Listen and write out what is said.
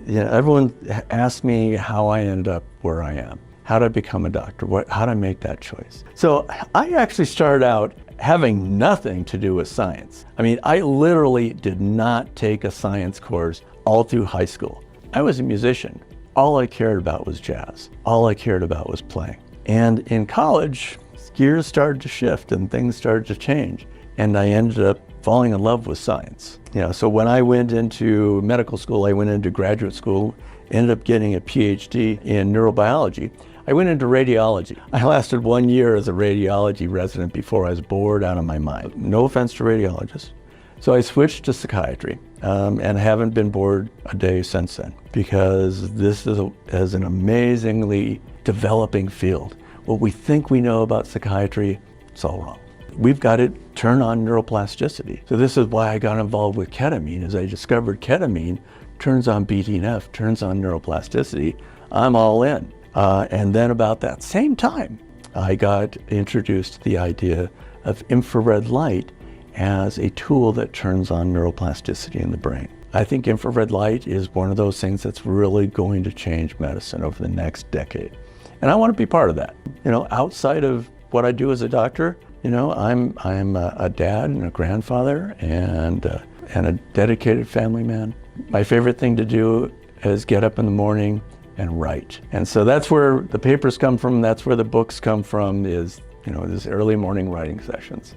Everyone asks me how I ended up where I am. How did I become a doctor? How did I make that choice? So I actually started out having nothing to do with science. I mean, I literally did not take a science course all through high school. I was a musician. All I cared about was jazz. All I cared about was playing. And in college, gears started to shift and things started to change. And I ended up falling in love with science. So when I went into medical school, I went into graduate school, ended up getting a PhD in neurobiology. I went into radiology. I lasted 1 year as a radiology resident before I was bored out of my mind. No offense to radiologists. So I switched to psychiatry and haven't been bored a day since then, because this is an amazingly developing field. What we think we know about psychiatry, it's all wrong. We've got to turn on neuroplasticity. So this is why I got involved with ketamine, as I discovered ketamine turns on BDNF, turns on neuroplasticity. I'm all in. And then about that same time, I got introduced to the idea of infrared light as a tool that turns on neuroplasticity in the brain. I think infrared light is one of those things that's really going to change medicine over the next decade. And I want to be part of that. Outside of what I do as a doctor, I'm a dad and a grandfather and a dedicated family man. My favorite thing to do is get up in the morning and write. And so that's where the papers come from, that's where the books come from, is, these early morning writing sessions.